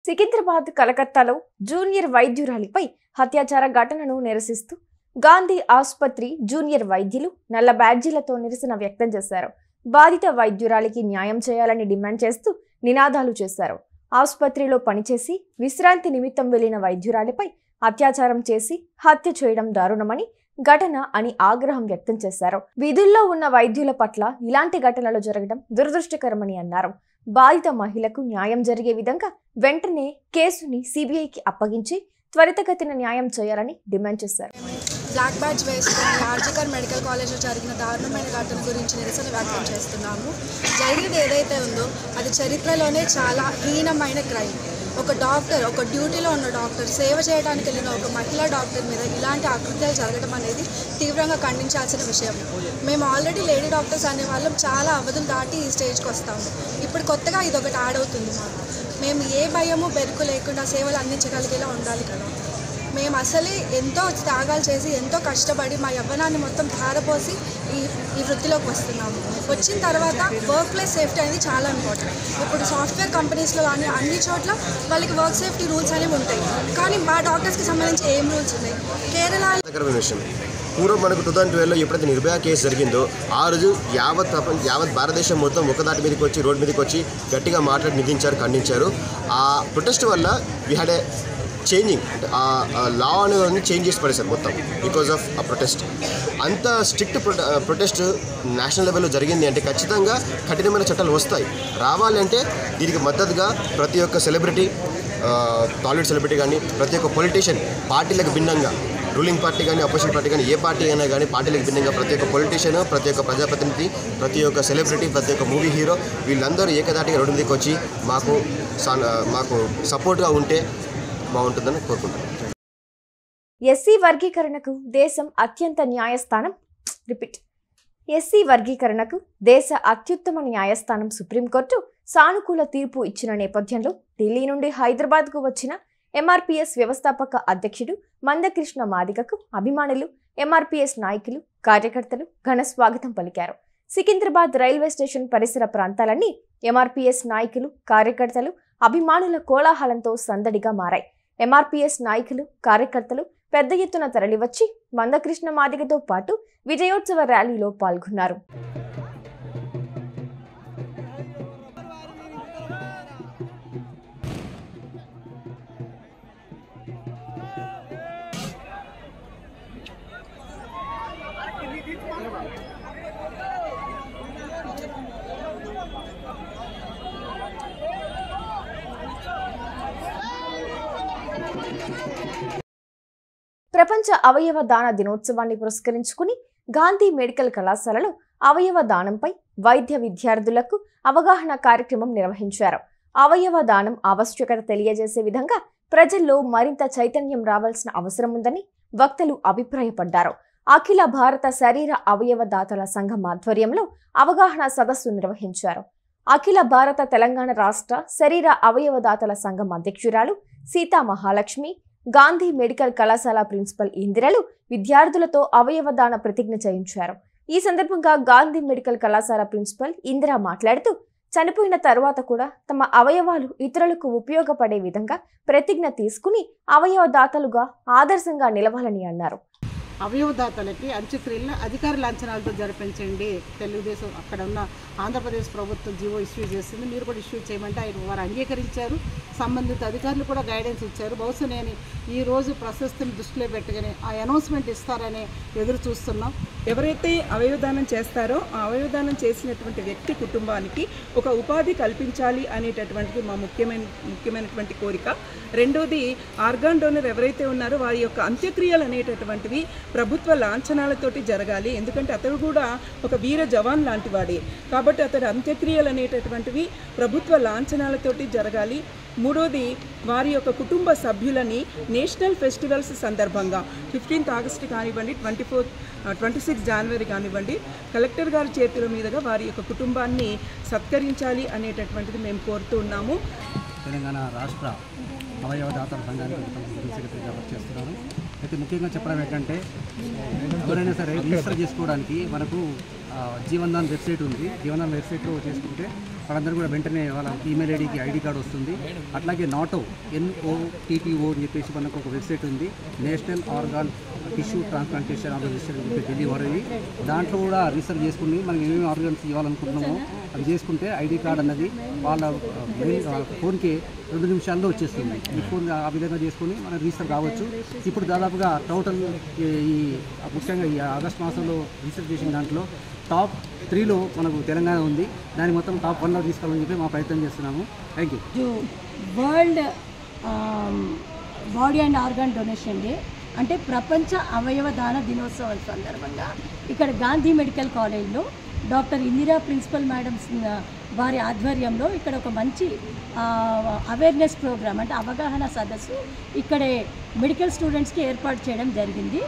సికింద్రాబాద్ కలకత్తాలో జూనియర్ వైద్యురాలిపై అత్యాచార ఘటనను నిరసిస్తూ గాంధీ ఆసుపత్రి జూనియర్ వైద్యులు నల్ల బ్యాడ్జీలతో నిరసన వ్యక్తం చేశారు. బాధిత వైద్యురాలికి న్యాయం చేయాలని డిమాండ్ చేస్తూ నినాదాలు చేశారు. ఆసుపత్రిలో పనిచేసి విశ్రాంతి నిమిత్తం వెళ్లిన వైద్యురాలిపై అత్యాచారం చేసి హత్య చేయడం దారుణమని ఘటన అని ఆగ్రహం వ్యక్తం చేశారు. విధుల్లో ఉన్న వైద్యుల పట్ల ఇలాంటి ఘటనలు జరగడం దురదృష్టకరమని అన్నారు. బాధిత మహిళకు న్యాయం జరిగే విధంగా వెంటనే కేసుని సిబిఐకి అప్పగించి త్వరితగతిన న్యాయం చేయాలని డిమాండ్ చేశారు. బ్లాక్ బ్యాడ్జ్ వేసుకుని ఆర్జికర్ మెడికల్ కాలేజ్లో జరిగిన దారుణమైన ఘటన గురించి నిరసన వ్యక్తం చేస్తున్నాము. జరిగింది ఏదైతే ఉందో అది చరిత్రలోనే చాలా హీనమైన క్రైమ్. ఒక డాక్టర్, ఒక డ్యూటీలో ఉన్న డాక్టర్, సేవ చేయడానికి వెళ్ళిన ఒక మహిళా డాక్టర్ మీద ఇలాంటి అకృత్యాలు జరగడం అనేది తీవ్రంగా ఖండించాల్సిన విషయం. మేము ఆల్రెడీ లేడీ డాక్టర్స్ అనే వాళ్ళం చాలా అవధులు దాటి ఈ స్టేజ్కి వస్తాము. ఇప్పుడు కొత్తగా ఇది ఒకటి యాడ్ అవుతుంది మాకు. మేము ఏ భయము బెరుకు లేకుండా సేవలు అందించగలిగేలా ఉండాలి కదా. మేము అసలే ఎంతో త్యాగాలు చేసి ఎంతో కష్టపడి మా యవ్వనాన్ని మొత్తం ధారపోసి ఈ వృత్తిలోకి వస్తున్నాము. వచ్చిన తర్వాత వర్క్ ప్లేస్ సేఫ్టీ అనేది చాలా ఇంపార్టెంట్. ఇప్పుడు సాఫ్ట్వేర్ కంపెనీస్లో కానీ అన్ని చోట్ల వాళ్ళకి వర్క్ సేఫ్టీ రూల్స్ అనేవి ఉంటాయి. కానీ మా డాక్టర్స్కి సంబంధించి ఏం రూల్స్ ఉన్నాయి? కేరళ పూర్వం మనకు 2012లో ఎప్పుడైతే నిర్భయ కేసు జరిగిందో ఆ రోజు యావత్ భారతదేశం మొత్తం ఒకదాటి మీదకి వచ్చి రోడ్డు మీదకి వచ్చి గట్టిగా మాట్లాడి నిందించారు, ఖండించారు. ఆ ప్రొటెస్ట్ వల్ల వీ హ్యాడ్ ఏ చేంజింగ్, ఆ లా అనేది చేంజ్ చేసి పడేశారు మొత్తం బికాజ్ ఆఫ్ ఆ ప్రొటెస్ట్. అంత స్ట్రిక్ట్ ప్రొటెస్ట్ నేషనల్ లెవెల్లో జరిగింది అంటే ఖచ్చితంగా కఠినమైన చట్టాలు వస్తాయి. రావాలి అంటే దీనికి మద్దతుగా ప్రతి ఒక్క సెలబ్రిటీ, టాలీవుడ్ సెలబ్రిటీ కానీ, ప్రతి ఒక్క పొలిటీషియన్, పార్టీలకు భిన్నంగా, రూలింగ్ పార్టీ కానీ అపోజిషన్ పార్టీ కానీ, ఏ పార్టీ అయినా కానీ పార్టీలకు భిన్నంగా ప్రతి ఒక్క పొలిటీషియన్, ప్రతి ఒక్క ప్రజాప్రతినిధి, ప్రతి ఒక్క సెలబ్రిటీ, ప్రతి ఒక్క మూవీ హీరో వీళ్ళందరూ ఏకదాటిగా రోడ్డు మీదకి వచ్చి మాకు సపోర్ట్గా ఉంటే బాగుంటుందని కోరుకుంటున్నాను. ఎస్సీ వర్గీకరణకు దేశం అత్యంత న్యాయస్థానం ఎస్సీ వర్గీకరణకు దేశ అత్యుత్తమ న్యాయస్థానం సుప్రీంకోర్టు సానుకూల తీర్పు ఇచ్చిన నేపథ్యంలో ఢిల్లీ నుండి హైదరాబాద్కు వచ్చిన ఎంఆర్పీఎస్ వ్యవస్థాపక అధ్యక్షుడు మందకృష్ణ మాదిగకు అభిమానులు, ఎంఆర్పీఎస్ నాయకులు, కార్యకర్తలు ఘన స్వాగతం పలికారు. సికింద్రాబాద్ రైల్వే స్టేషన్ పరిసర ప్రాంతాలన్నీ ఎంఆర్పీఎస్ నాయకులు, కార్యకర్తలు, అభిమానుల కోలాహలంతో సందడిగా మారాయి. ఎంఆర్పీఎస్ నాయకులు, కార్యకర్తలు పెద్ద ఎత్తున తరలివచ్చి మందకృష్ణ మాదిగతో పాటు విజయోత్సవ ర్యాలీలో పాల్గొన్నారు. ప్రపంచ అవయవ దాన దినోత్సవాన్ని పురస్కరించుకుని గాంధీ మెడికల్ కళాశాలలో అవయవ దానంపై వైద్య విద్యార్థులకు అవగాహన కార్యక్రమం నిర్వహించారు. అవయవ దానం ఆవశ్యకత తెలియజేసే విధంగా ప్రజల్లో మరింత చైతన్యం రావాల్సిన అవసరం ఉందని వక్తలు అభిప్రాయపడ్డారు. అఖిల భారత శరీర అవయవ దాతల సంఘం ఆధ్వర్యంలో అవగాహన సదస్సు నిర్వహించారు. అఖిల భారత తెలంగాణ రాష్ట్ర శరీర అవయవ దాతల సంఘం అధ్యక్షురాలు సీతా మహాలక్ష్మి, గాంధీ మెడికల్ కళాశాల ప్రిన్సిపల్ ఇందిరలు విద్యార్థులతో అవయవదాన ప్రతిజ్ఞ చేయించారు. ఈ సందర్భంగా గాంధీ మెడికల్ కళాశాల ప్రిన్సిపల్ ఇందిర మాట్లాడుతూ చనిపోయిన తర్వాత కూడా తమ అవయవాలు ఇతరులకు ఉపయోగపడే విధంగా ప్రతిజ్ఞ తీసుకుని అవయవదాతలుగా ఆదర్శంగా నిలవాలని అన్నారు. అవయవదాతలకి అంత్యక్రియలను అధికార లాంఛనాలతో జరిపించండి. తెలుగుదేశం అక్కడ ఉన్న ఆంధ్రప్రదేశ్ ప్రభుత్వం జీవో ఇష్యూ చేస్తుంది, మీరు కూడా ఇష్యూ చేయమంటే వారు అంగీకరించారు. సంబంధిత అధికారులు కూడా గైడెన్స్ ఇచ్చారు. బహుశా నేను ఈరోజు ప్రశస్తిని దృష్టిలో పెట్టుకుని ఆ అనౌన్స్మెంట్ ఇస్తారని ఎదురు చూస్తున్నాం. ఎవరైతే అవయవదానం చేస్తారో ఆ అవయవదానం చేసినటువంటి వ్యక్తి కుటుంబానికి ఒక ఉపాధి కల్పించాలి అనేటటువంటిది మా ముఖ్యమైనటువంటి కోరిక. రెండోది, ఆర్గాన్ డోనర్ ఎవరైతే ఉన్నారో వారి యొక్క అంత్యక్రియలు అనేటటువంటివి ప్రభుత్వ లాంఛనాలతోటి జరగాలి. ఎందుకంటే అతడు కూడా ఒక వీర జవాన్ లాంటి వాడే కాబట్టి అతడి అంత్యక్రియలు అనేటటువంటివి ప్రభుత్వ లాంఛనాలతోటి జరగాలి. మూడోది, వారి యొక్క కుటుంబ సభ్యులని నేషనల్ ఫెస్టివల్స్ సందర్భంగా 15th ఆగస్టు కానివ్వండి, 26 జనవరి కానివ్వండి, కలెక్టర్ గారి చేతుల మీదుగా వారి యొక్క కుటుంబాన్ని సత్కరించాలి అనేటటువంటిది మేము కోరుతూ ఉన్నాము. తెలంగాణ రాష్ట్ర అవయవదాతల సంఘానికి సెక్రటరీగా వర్క్ చేస్తున్నాను. అయితే ముఖ్యంగా చెప్పడం ఏంటంటే ఎవరైనా సరే రిజిస్టర్ చేసుకోవడానికి మనకు జీవన్దాన్ వెబ్సైట్ ఉంది. జీవన్దాన్ వెబ్సైట్లో చేసుకుంటే వాళ్ళందరూ కూడా వెంటనే వాళ్ళ ఈమెయిల్ ఐడికి ఐడి కార్డు వస్తుంది. అట్లాగే నాటో NOTTO అని చెప్పేసి మనకు ఒక వెబ్సైట్ ఉంది, national organ tissue transplantation organisation అని చెప్పి ఢిల్లీ వారిది. దాంట్లో కూడా రీసెర్చ్ చేసుకుని మనం ఏమేమి ఆర్గాన్స్ ఇవ్వాలనుకుంటున్నామో అది చేసుకుంటే ఐడి కార్డ్ అన్నది వాళ్ళ ఫోన్కి 2 నిమిషాల్లో వచ్చేస్తుంది. ఈ ఫోన్ ఆ విధంగా చేసుకుని మనం రీసెర్చ్ కావచ్చు. ఇప్పుడు దాదాపుగా టోటల్ ఈ ముఖ్యంగా ఈ ఆగస్ట్ మాసంలో రీసెర్చ్ చేసిన దాంట్లో టాప్ 3లో మనకు తెలంగాణ ఉంది. దాన్ని మొత్తం టాప్ 1లో తీసుకోవాలని చెప్పి మా ప్రయత్నం చేస్తున్నాము. Thank you. World body and organ donation day అంటే ప్రపంచ అవయవ దాన దినోత్సవం సందర్భంగా ఇక్కడ గాంధీ మెడికల్ కాలేజ్లో డాక్టర్ ఇందిరా ప్రిన్సిపల్ మేడమ్స్ వారి ఆధ్వర్యంలో ఇక్కడ ఒక మంచి అవేర్నెస్ ప్రోగ్రామ్ అంటే అవగాహన సదస్సు ఇక్కడే మెడికల్ స్టూడెంట్స్కి ఏర్పాటు చేయడం జరిగింది.